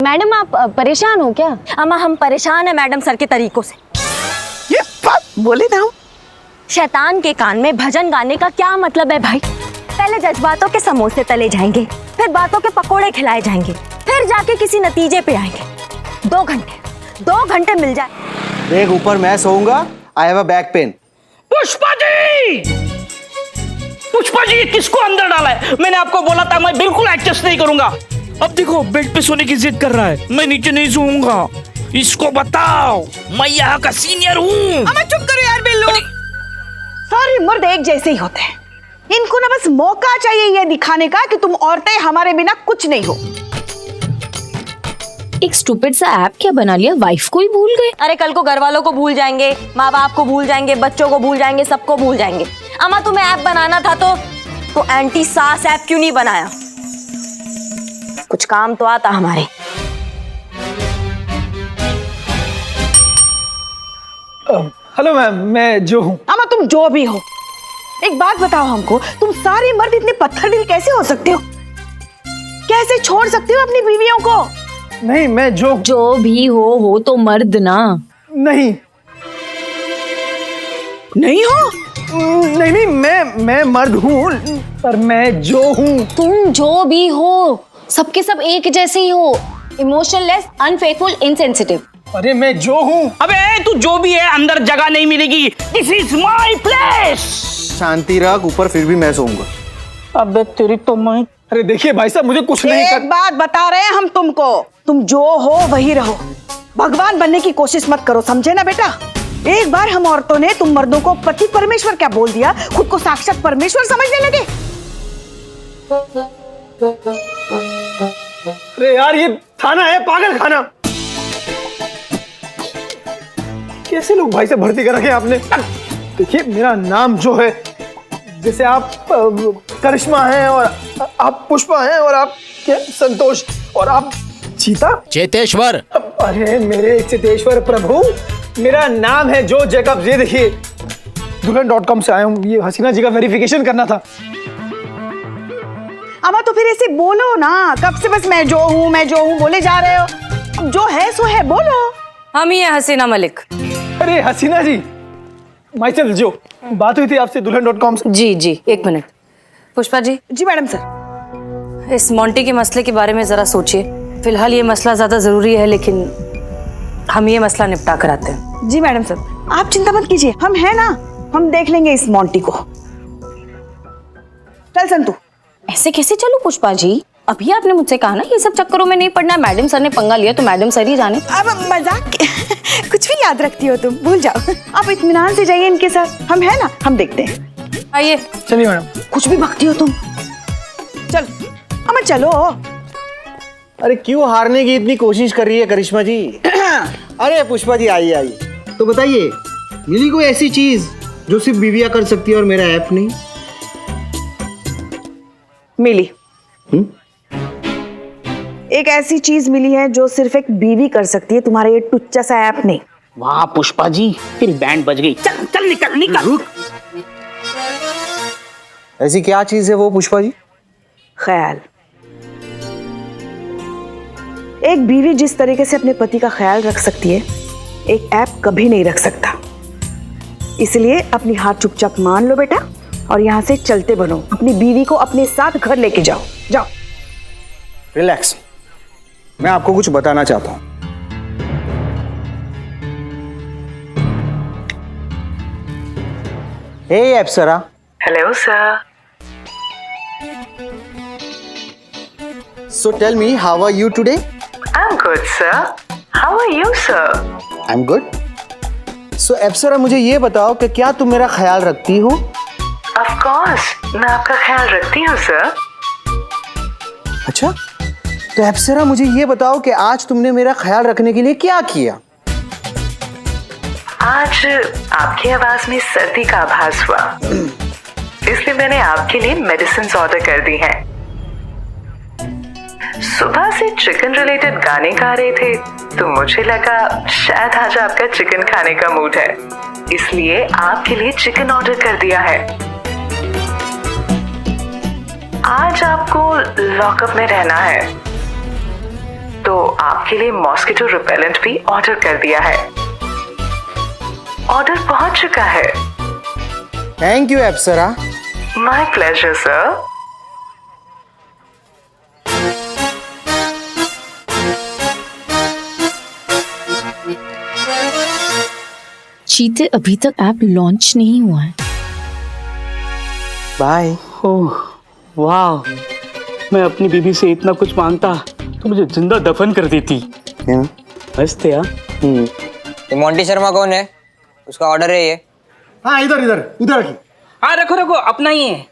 Madam आप परेशान हो क्या? अम्मा हम परेशान हैं मैडम सर के तरीकों से। ये बात बोले ना। शैतान के कान में भजन गाने का क्या मतलब है भाई? पहले जज्बातों के समोसे तले जाएंगे, फिर बातों के पकोड़े खिलाए जाएंगे, फिर जाके किसी नतीजे पे आएंगे। 2 घंटे मिल जाए। देख ऊपर मैं सोऊंगा। I have a back pain. Pushpa ji, Pushpa ji, किसको अंदर डाला है? मैंने आपको बोला था मैं बिल्कुल एडजस्ट नहीं करूंगा। अब देखो बेड पे सोने की जिद कर रहा है। मैं नीचे नहीं सोऊंगा। इसको बताओ मैं यहाँ का सीनियर हूँ। अम्मा चुप करो यार बिल्लू। सारे मर्द एक जैसे ही होते हैं। इनको ना बस मौका चाहिए ये दिखाने का कि तुम औरतें हमारे बिना कुछ नहीं हो। एक स्टूपिड सा ऐप क्या बना लिया, वाइफ को ही भूल गए। अरे कल को घर वालों को भूल जाएंगे, माँ बाप को भूल जाएंगे, बच्चों को भूल जाएंगे, सबको भूल जाएंगे। अम्मा तुम्हें ऐप बनाना था तो एंटी सास ऐप क्यों नहीं बनाया? कुछ काम तो आता हमारे। हेलो मैम, मैं जो हूँ। अम्मा तुम जो भी हो, एक बात बताओ हमको, तुम सारे मर्द इतने पत्थर दिल कैसे हो सकते हो? कैसे छोड़ सकते हो अपनी बीवियों को? नहीं, मैं जो भी हो तो मर्द ना। नहीं नहीं हो? नहीं, मैं मर्द हूँ, पर मैं जो हूँ। तुम जो भी हो, सबके सब एक जैसे ही हो। Emotionless, unfaithful, insensitive. अरे मैं जो हूँ। अबे तू जो भी है, अंदर जगह नहीं मिलेगी। This is my place. शांति रख, ऊपर फिर भी मैं सोऊंगा। अबे तेरी तो मैं। अरे देखिए भाई साहब, मुझे कुछ नहीं एक बात बता रहे हैं हम तुमको, तुम जो हो वही रहो। भगवान बनने की कोशिश मत करो, समझे ना बेटा? एक बार हम औरतों ने तुम मर्दों को पति परमेश्वर क्या बोल दिया, खुद को साक्षात परमेश्वर समझने लगे। अरे यार, ये थाना है, पागल खाना। कैसे लोग भाई से भर्ती कर रखे आपने? देखिए मेरा नाम जो है, जैसे आप करिश्मा हैं और आप पुष्पा हैं और आप क्या संतोष और आप चीता चेतेश्वर। अरे मेरे चेतेश्वर प्रभु, मेरा नाम है जो जैकब। ये देखिए दुल्हन.com से आया हूँ, ये हसीना जी का वेरिफिकेशन करना था। अम्मा तो फिर ऐसे बोलो ना, कब से बस मैं जो हूँ बोले जा रहे हो। अब जो है सो है, बोलो। हम ही है हसीना मलिक। अरे हसीना जी, माइसेल्फ जो बात हुई थी आपसे दुल्हन.com से। जी 1 मिनट। पुष्पा जी। जी मैडम सर। इस मोंटी के मसले के बारे में जरा सोचिए। फिलहाल ये मसला ज्यादा जरूरी है, लेकिन हम ये मसला निपटा कर आते हैं। जी मैडम सर, आप चिंता मत कीजिए, हम है ना, हम देख लेंगे इस मोंटी को। चल संतू। ऐसे कैसे चलो पुष्पा जी? अभी आपने मुझसे कहा ना ये सब चक्करों में नहीं पड़ना। मैडम सर ने पंगा लिया तो मैडम सर ही जाने। अब मजाक कुछ भी याद रखती हो तुम, भूल जाओ। आप इत्मीनान से जाइए इनके साथ, हम है ना, हम देखते हैं। आइए। चलिए मैडम। कुछ भी भगती हो तुम। चल अम्मा चलो। अरे क्यों हारने की इतनी कोशिश कर रही है करिश्मा जी? अरे पुष्पा जी आइए। तो बताइए, मिली कोई ऐसी चीज जो सिर्फ बीवियां कर सकती है और मेरा ऐप नहीं? मिली। एक ऐसी चीज मिली है जो सिर्फ एक बीवी कर सकती है, तुम्हारा ये टुच्चा सा ऐप नहीं। वाह पुष्पा जी, फिर बैंड बज गई। चल चल निकल। रुक। ऐसी क्या चीज है वो पुष्पा जी? ख्याल। एक बीवी जिस तरीके से अपने पति का ख्याल रख सकती है, एक ऐप कभी नहीं रख सकता। इसलिए अपनी हार चुपचाप मान लो बेटा, और यहाँ से चलते बनो। अपनी बीवी को अपने साथ घर लेके जाओ। रिलैक्स, मैं आपको कुछ बताना चाहता हूं। Hey Apsara. Hello sir. So tell me, how are you today? I'm good sir. How are you sir? I'm good. So अप्सरा मुझे ये बताओ कि क्या तुम मेरा ख्याल रखती हो? Of course, मैं आपका ख्याल रखती हूँ सर। अच्छा, तो अप्सरा मुझे ये बताओ कि आज तुमने मेरा ख्याल रखने के लिए क्या किया? आज आपकी आवाज में सर्दी का आभास हुआ, इसलिए मैंने आपके लिए मेडिसिन ऑर्डर कर दी हैं। सुबह से चिकन रिलेटेड गाने गा रहे थे, तो मुझे लगा शायद आज आपका चिकन खाने का मूड है, इसलिए आपके लिए चिकन ऑर्डर कर दिया है। आज आपको लॉकअप में रहना है, तो आपके लिए मॉस्किटो रिपेलेंट भी ऑर्डर कर दिया है। ऑर्डर पहुंच चुका है। Thank you Apsara. My pleasure sir. चीते, अभी तक ऐप लॉन्च नहीं हुआ है। बाय। ओह वाह, मैं अपनी बीवी से इतना कुछ मांगता तो मुझे जिंदा दफन कर देती। हंसते यार। ये मोंटी शर्मा कौन है? उसका ऑर्डर है ये। हाँ, इधर इधर उधर रखिए। हाँ रखो रखो, अपना ही है।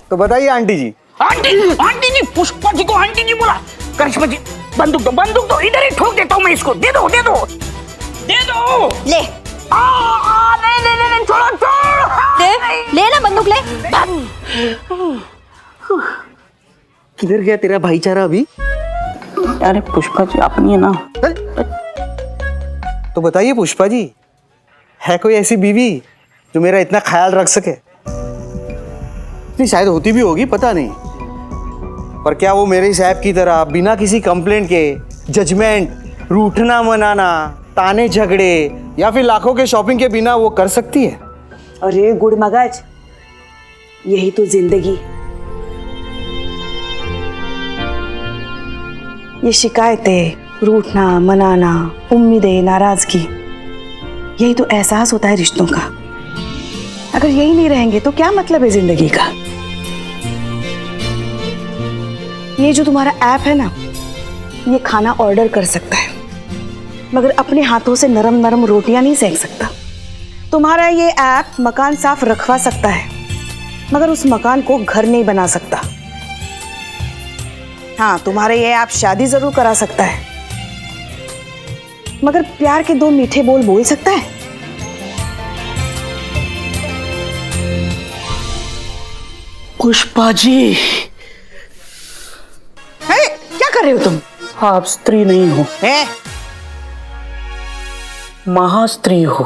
तो बताइए आंटी जी। आंटी आंटी जी, पुष्पा जी को आंटी जी बोला। करिश्मा जी, बंदूक दो, इधर ही ठोक देता हूँ मैं इसको। दे दो ले नहीं, छोड़ो। ले ना बंदूक ले। किधर गया तेरा भाईचारा अभी? अरे पुष्पा जी अपनी है ना। तो बताइए पुष्पा जी, है कोई ऐसी बीवी जो मेरा इतना ख्याल रख सके? नहीं, शायद होती भी होगी, पता नहीं। पर क्या वो मेरे इस ऐप की तरह बिना किसी कंप्लेंट के जजमेंट, रूठना मनाना, ताने झगड़े या फिर लाखों के शॉपिंग के बिना वो कर सकती है? अरे गुड़ मगज, यही तो जिंदगी। ये शिकायतें, रूठना मनाना, उम्मीदें, नाराजगी, यही तो एहसास होता है रिश्तों का। अगर यही नहीं रहेंगे तो क्या मतलब है जिंदगी का? ये जो तुम्हारा ऐप है ना, ये खाना ऑर्डर कर सकता है मगर अपने हाथों से नरम नरम रोटियां नहीं सेक सकता। तुम्हारा ये ऐप मकान साफ रखवा सकता है मगर उस मकान को घर नहीं बना सकता। हाँ, तुम्हारा ये ऐप शादी जरूर करा सकता है मगर प्यार के दो मीठे बोल बोल सकता है? पुष्पा जी, क्या कर रहे हो तुम? आप स्त्री नहीं हो, महास्त्री हो।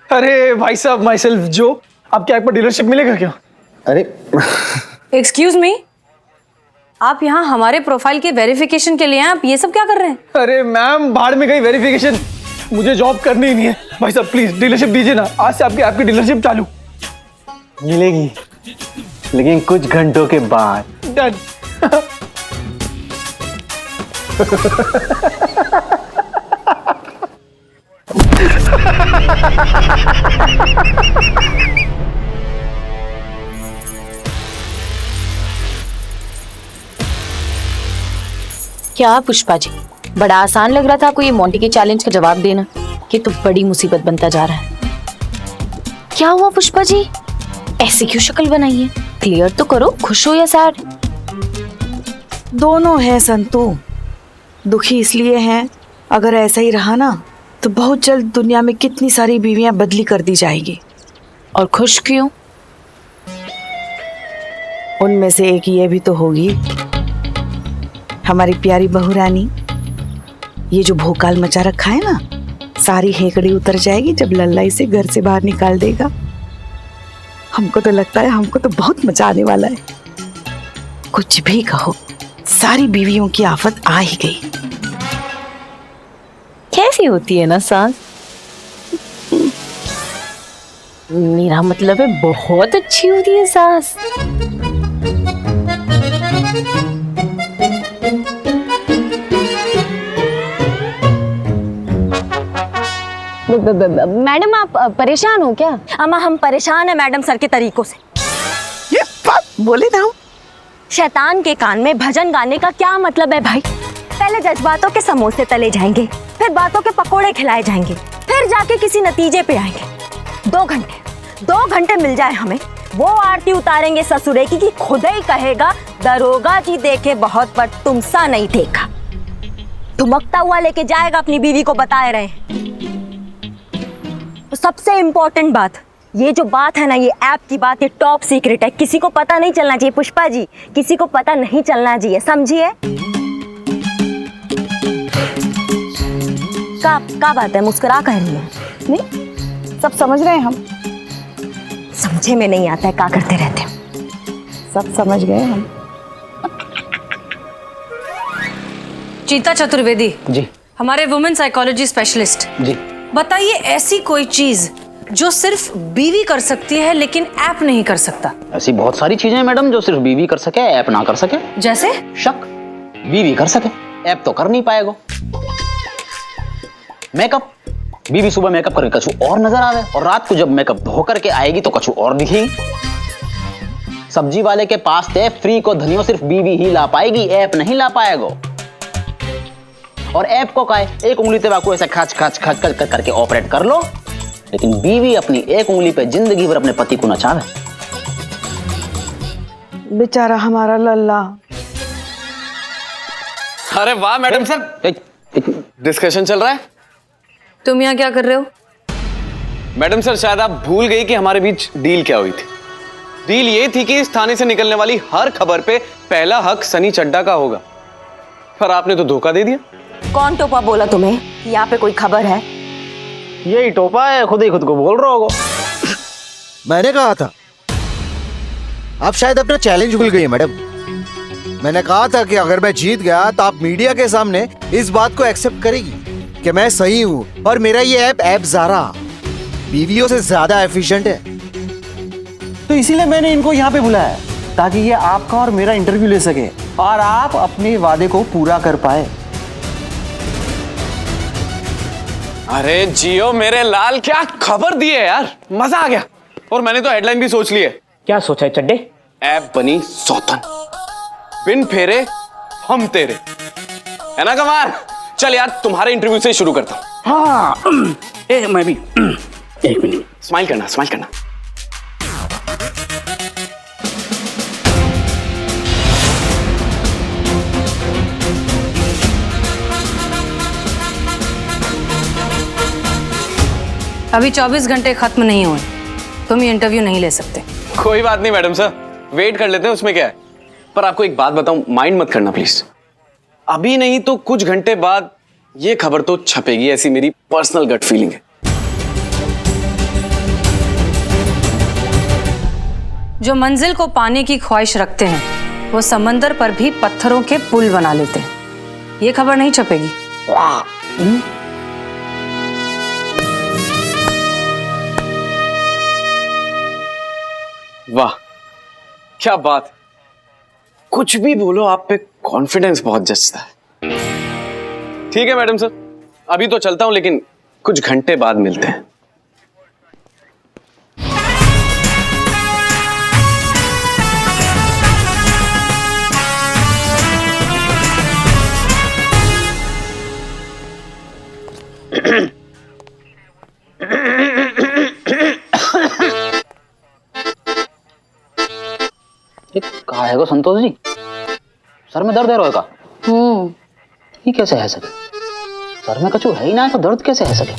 अरे भाई साहब, माई सेल्फ जो, आपके ऐप पर डीलरशिप मिलेगा क्या? अरे एक्सक्यूज मी, आप यहाँ हमारे प्रोफाइल के वेरिफिकेशन के लिए हैं, आप ये सब क्या कर रहे हैं? अरे मैम, भाड़ में गई वेरिफिकेशन, मुझे जॉब करनी ही नहीं है। भाई साहब प्लीज डीलरशिप दीजिए ना, आज से आपके ऐप की डीलरशिप चालू। मिलेगी, लेकिन कुछ घंटों के बाद। डन। क्या पुष्पा जी, बड़ा आसान लग रहा था आपको ये मोंटी के चैलेंज का जवाब देना, कि तो बड़ी मुसीबत बनता जा रहा है। क्या हुआ पुष्पा जी, ऐसी क्यों शक्ल बनाई है? क्लियर तो करो, खुश हो या सैड? दोनों है संतू। दुखी इसलिए हैं, अगर ऐसा ही रहा ना तो बहुत जल्द दुनिया में कितनी सारी बीवियां बदली कर दी जाएगी। और खुश क्यों? उनमें से एक ये भी तो होगी, हमारी प्यारी बहू रानी। ये जो भोकाल मचा रखा है ना, सारी हेकड़ी उतर जाएगी जब लल्ला इसे घर से बाहर निकाल देगा। हमको तो लगता है हमको तो बहुत मजा आने वाला है। कुछ भी कहो, सारी बीवियों की आफत आ ही गई। कैसी होती है ना सास? मेरा मतलब है बहुत अच्छी होती है सास। मैडम आप परेशान हो क्या? अम्मा हम परेशान है मैडम सर के तरीकों से। ये बात बोले ना हम। शैतान के कान में भजन गाने का क्या मतलब है भाई? पहले जज्बातों के समोसे तले जाएंगे, फिर बातों के पकोड़े खिलाए जाएंगे, फिर जाके किसी नतीजे पे आएंगे। 2 घंटे मिल जाए हमें, वो आरती उतारेंगे ससुरे की कि खुद ही कहेगा दरोगा जी देखे बहुत पर तुमसा नहीं देखा। धुमकता हुआ लेके जाएगा अपनी बीवी को, बताए रहे। तो सबसे इम्पोर्टेंट बात, ये जो बात है ना, ये ऐप की बात, ये टॉप सीक्रेट है, किसी को पता नहीं चलना चाहिए पुष्पा जी, किसी को पता नहीं चलना चाहिए, समझिए? क्या बात है, मुस्कुरा कह रही है? नहीं, सब समझ रहे हैं हम। समझे में नहीं आता है क्या करते रहते हो। सब समझ गए हम। चीता चतुर्वेदी जी हमारे वुमेन साइकोलॉजी स्पेशलिस्ट, जी। बताइए ऐसी कोई चीज जो सिर्फ बीवी कर सकती है लेकिन ऐप नहीं कर सकता। ऐसी बहुत सारी चीजें हैं मैडम जो सिर्फ बीवी कर सके, ऐप ना कर सके। जैसे शक, बीवी कर सके, ऐप तो कर नहीं पाएगा। मेकअप, बीवी सुबह मेकअप करके कछु और नजर आवे और रात को जब मेकअप धो करके आएगी तो कछु और दिखेगी। सब्जी वाले के पास ते फ्री को धनियों सिर्फ बीवी ही ला पाएगी, ऐप नहीं ला पाएगा। और ऐप को काहे, एक उंगली पे बाकू ऐसा खच खच खच खच करके ऑपरेट कर लो, लेकिन बीवी अपनी एक उंगली पे जिंदगी भर अपने पति को नचावे। बेचारा हमारा लल्ला। अरे वाह मैडम सर, डिस्कशन चल रहा है। तुम यहाँ क्या कर रहे हो? मैडम सर, शायद आप भूल गई कि हमारे बीच डील क्या हुई थी। डील ये थी कि इस थाने से निकलने वाली हर खबर पे पहला हक सनी चड्ढा का होगा, पर आपने तो धोखा दे दिया। कौन टोपा बोला तुम्हें कि यहाँ पे कोई खबर है? यही टोपा है, खुद ही खुद को बोल रहा होगा। मैंने कहा था, आप शायद अपना चैलेंज भूल गई है मैडम। मैंने कहा था कि अगर मैं जीत गया तो आप मीडिया के सामने इस बात को एक्सेप्ट करेगी कि मैं सही हूँ और मेरा ये ऐप ज़ारा बीवियों से ज्यादा एफिशिएंट है। तो इसीलिए मैंने इनको यहाँ पे बुलाया ताकि ये आपका और मेरा इंटरव्यू ले सके और आप अपने वादे को पूरा कर पाए। अरे जियो मेरे लाल, क्या खबर दी है यार, मजा आ गया। और मैंने तो हेडलाइन भी सोच ली है। क्या सोचा है चड्डे? ऐप बनी सौतन, बिन फेरे हम तेरे, है ना कमाल? चल यार, तुम्हारे इंटरव्यू से शुरू करता हूं। हाँ मैं भी एक मिनट। स्माइल करना, स्माइल करना। अभी 24 घंटे खत्म नहीं हुए, तुम ये इंटरव्यू नहीं ले सकते। कोई बात नहीं मैडम सर, वेट कर लेते हैं, उसमें क्या है। पर आपको एक बात बताऊं, माइंड मत करना प्लीज। अभी नहीं तो कुछ घंटे बाद ये खबर तो छपेगी, ऐसी मेरी पर्सनल गट फीलिंग है। जो मंजिल को पाने की ख्वाहिश रखते हैं वो समंदर पर भी पत्थरों के पुल बना लेते हैं। ये खबर नहीं छपेगी। वाह क्या बात, कुछ भी बोलो, आप पे कॉन्फिडेंस बहुत जचता है। ठीक है मैडम सर, अभी तो चलता हूं, लेकिन कुछ घंटे बाद मिलते हैं। कहा है संतोष जी, सर में दर्द है रोए का? ये कैसे है सके? सर में कछु है ही ना तो दर्द कैसे है सके?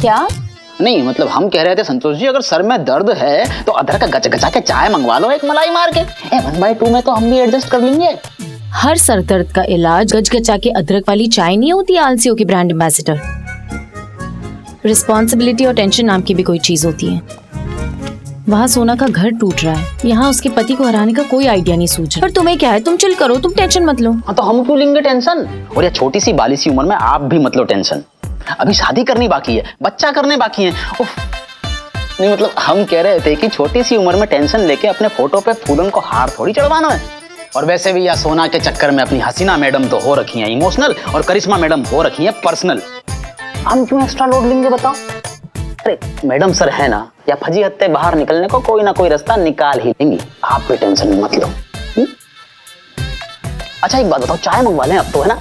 क्या? नहीं मतलब हम कह रहे थे संतोष जी, अगर सर में दर्द है तो अदरक का गचगचा के चाय मंगवा लो एक मलाई मार के। 1/2 में तो हम भी एडजस्ट कर लेंगे। हर सर दर्द का इलाज गचगचा के अदरक वाली चाय नहीं होती आलसियों की ब्रांड एम्बेसडर। रिस्पॉन्सिबिलिटी और टेंशन नाम की भी कोई चीज होती है। वहाँ सोना का घर टूट रहा है, यहाँ उसके पति को हराने का कोई आइडिया नहीं सूझ रहा। पर तुम्हें क्या है, तुम चिल करो, तुम टेंशन मत लो। हाँ तो हम क्यों लेंगे टेंशन? और ये छोटी सी बाली सी उम्र में आप भी मत लो टेंशन। अभी शादी करनी बाकी है, बच्चा करने बाकी है। नहीं मतलब हम कह रहे थे कि छोटी सी उम्र में टेंशन लेके अपने फोटो पे फूलन को हार थोड़ी चढ़वाना है। और वैसे भी या सोना के चक्कर में अपनी हसीना मैडम तो हो रखी है इमोशनल और करिश्मा मैडम हो रखी है पर्सनल। हम क्यों एक्स्ट्रा लोड लेंगे बताओ? अरे मैडम सर है ना, या फजी हत्ते बाहर निकलने को कोई ना कोई रास्ता निकाल ही लेंगी, आप कोई टेंशन मत लो। अच्छा एक बात बताओ, चाय मंगवा लें अब तो, है ना?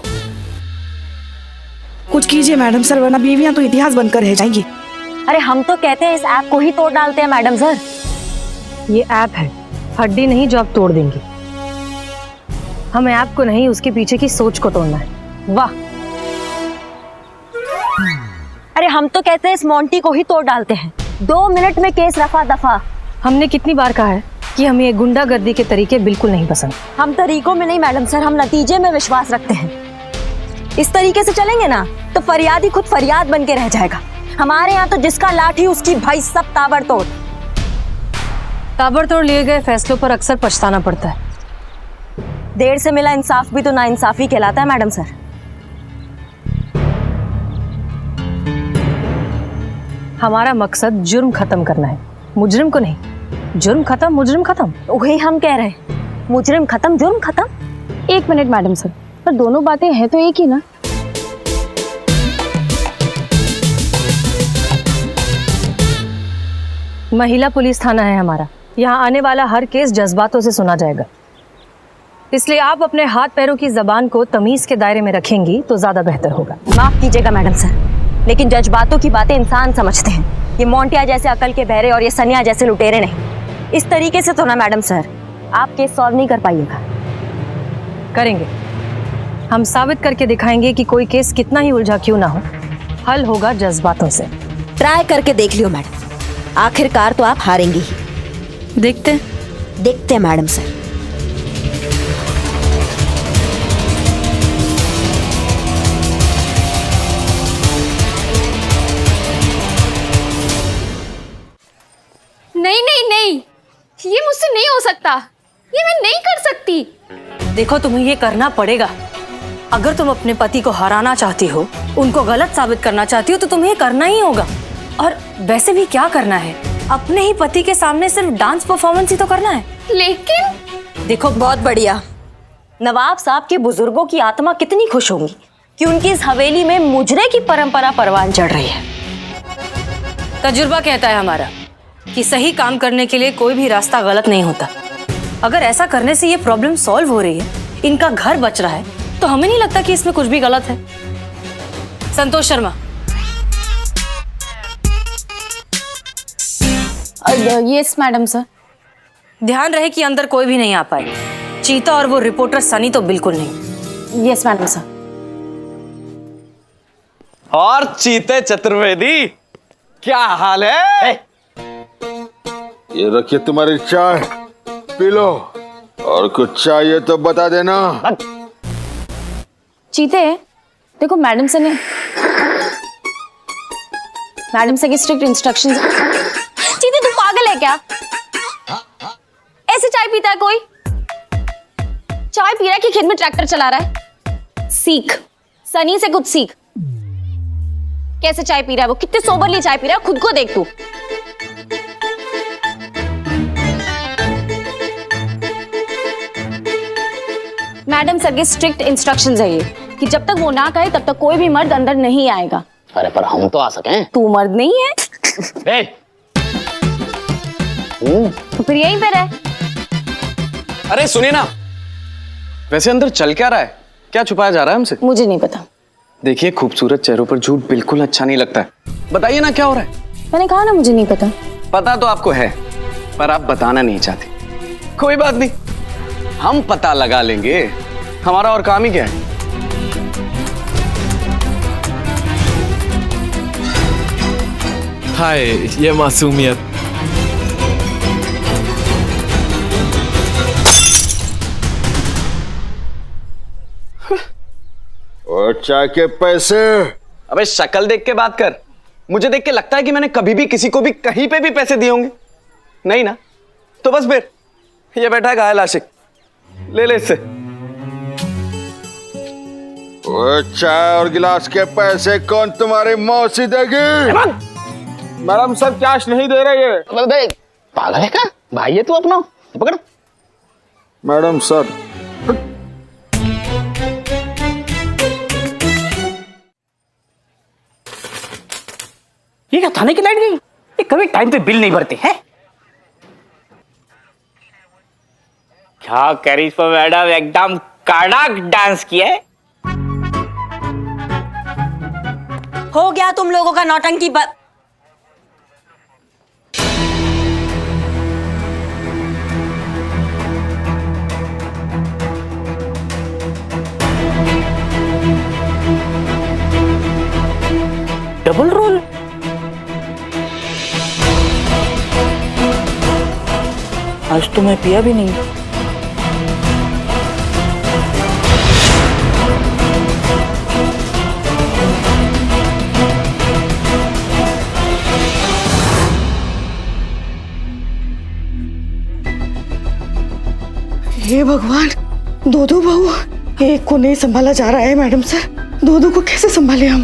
कुछ कीजिए मैडम सर, वरना बीवियां तो इतिहास बनकर रह जाएंगी। अरे हम तो कहते हैं इस ऐप को ही तोड़ डालते हैं मैडम सर। ये ऐप है, हड्डी नहीं जो आप तोड़ देंगे। हम ऐप को नहीं, उसके पीछे की सोच को तोड़ना है। वाह। अरे हम तो कहते हैं इस मोंटी को ही तोड़ डालते हैं। 2 मिनट में केस रफा दफा। हमने कितनी बार कहा है कि हमें ये गुंडागर्दी के तरीके बिल्कुल नहीं पसंद। हम तरीकों में नहीं मैडम सर, हम नतीजे में विश्वास रखते हैं। इस तरीके से चलेंगे ना तो फरियाद ही खुद फरियाद बन के रह जाएगा। हमारे यहाँ तो जिसका लाठी उसकी भाई सब ताबड़तोड़। ताबड़तोड़ लिए गए फैसलों पर अक्सर पछताना पड़ता है। देर से मिला इंसाफ भी तो नाइंसाफी कहलाता है मैडम सर। हमारा मकसद जुर्म खत्म करना है, मुजरिम को नहीं। जुर्म खत्म, मुजरिम खत्म। वही हम कह रहे हैं, मुजरिम खत्म, जुर्म खत्म। 1 मिनट मैडम सर, पर दोनों बातें हैं तो एक ही ना। महिला पुलिस थाना है हमारा, यहाँ आने वाला हर केस जज्बातों से सुना जाएगा, इसलिए आप अपने हाथ पैरों की जबान को तमीज के दायरे में रखेंगी तो ज्यादा बेहतर होगा। माफ कीजिएगा मैडम सर, लेकिन जज्बातों की बातें इंसान समझते हैं। ये मोंटिया जैसे अकल के बहरे और ये सनिया जैसे लुटेरे नहीं। इस तरीके से तो ना मैडम सर आप केस सॉल्व नहीं कर पाइएगा। करेंगे, हम साबित करके दिखाएंगे कि कोई केस कितना ही उलझा क्यों ना हो, हल होगा जज्बातों से। ट्राई करके देख लियो मैडम, आखिरकार तो आप हारेंगी ही। देखते हैं मैडम सर। नहीं नहीं नहीं, ये मुझसे नहीं हो सकता, ये मैं नहीं कर सकती। देखो, तुम्हें ये करना पड़ेगा। अगर तुम अपने पति को हराना चाहती हो, उनको गलत साबित करना चाहती हो, तो तुम्हें ये करना ही होगा। और वैसे भी क्या करना है, अपने ही पति के सामने सिर्फ डांस परफॉर्मेंस ही तो करना है। लेकिन देखो, बहुत बढ़िया, नवाब साहब के बुजुर्गों की आत्मा कितनी खुश होंगी कि उनकी इस हवेली में मुजरे की परंपरा परवान चढ़ रही है। तजुर्बा कहता है हमारा कि सही काम करने के लिए कोई भी रास्ता गलत नहीं होता। अगर ऐसा करने से ये प्रॉब्लम सॉल्व हो रही है, इनका घर बच रहा है, तो हमें नहीं लगता कि इसमें कुछ भी गलत है। Santosh Sharma. Yes madam sir. ध्यान रहे कि अंदर कोई भी नहीं आ पाए। चीता और वो रिपोर्टर सनी तो बिल्कुल नहीं। Yes madam sir. और चीते चतुर्वेदी, क्या हाल है? ये रखिए तुम्हारी चाय, पी लो, और कुछ चाहिए तो बता देना। चीते, देखो मैडम से की स्ट्रिक्ट इंस्ट्रक्शंस। चीते तू पागल है क्या? ऐसे चाय पीता है कोई? चाय पी रहा है कि खेत में ट्रैक्टर चला रहा है? सीख, सनी से कुछ सीख। कैसे चाय पी रहा है वो, कितने सोबरली चाय पी रहा है, खुद को देख तू। मैडम सर के स्ट्रिक्ट इंस्ट्रक्शंस है ये कि जब तक वो ना कहे तब तक कोई भी मर्द अंदर नहीं आएगा। अरे पर हम तो आ सकें। तू मर्द नहीं है? तो फिर यहीं पे रह। अरे सुनिए ना, वैसे अंदर चल क्या रहा है? क्या छुपाया जा रहा है हमसे? मुझे नहीं पता। देखिए, खूबसूरत चेहरों पर झूठ बिल्कुल अच्छा नहीं लगता है। बताइए ना क्या हो रहा है? मैंने कहा ना मुझे नहीं पता। पता तो आपको है, पर आप बताना नहीं चाहती। कोई बात नहीं, हम पता लगा लेंगे। हमारा और काम ही क्या है? हाय, ये मासूमियत। और चाय के पैसे? अबे शक्ल देख के बात कर। मुझे देख के लगता है कि मैंने कभी भी किसी को भी कहीं पे भी पैसे दिए होंगे? नहीं ना? तो बस फिर ये बैठा है घायल आशिक, ले ले इससे। और चाय और गिलास के पैसे कौन तुम्हारी मौसी देगी? मैडम सर कैश नहीं दे रहे ये। पागल है क्या भाई, ये तू अपना पकड़। मैडम सर, ये क्या थाने की लाइट गई? ये कभी टाइम पे बिल नहीं भरते हैं। क्या करिश्मा मैडम, एकदम कड़क डांस किया है। हो गया तुम लोगों का नौटंकी डबल रोल। आज तो मैं पिया भी नहीं। हे भगवान, दो बहू, एक को नहीं संभाला जा रहा है मैडम सर। दो को कैसे संभाले हम?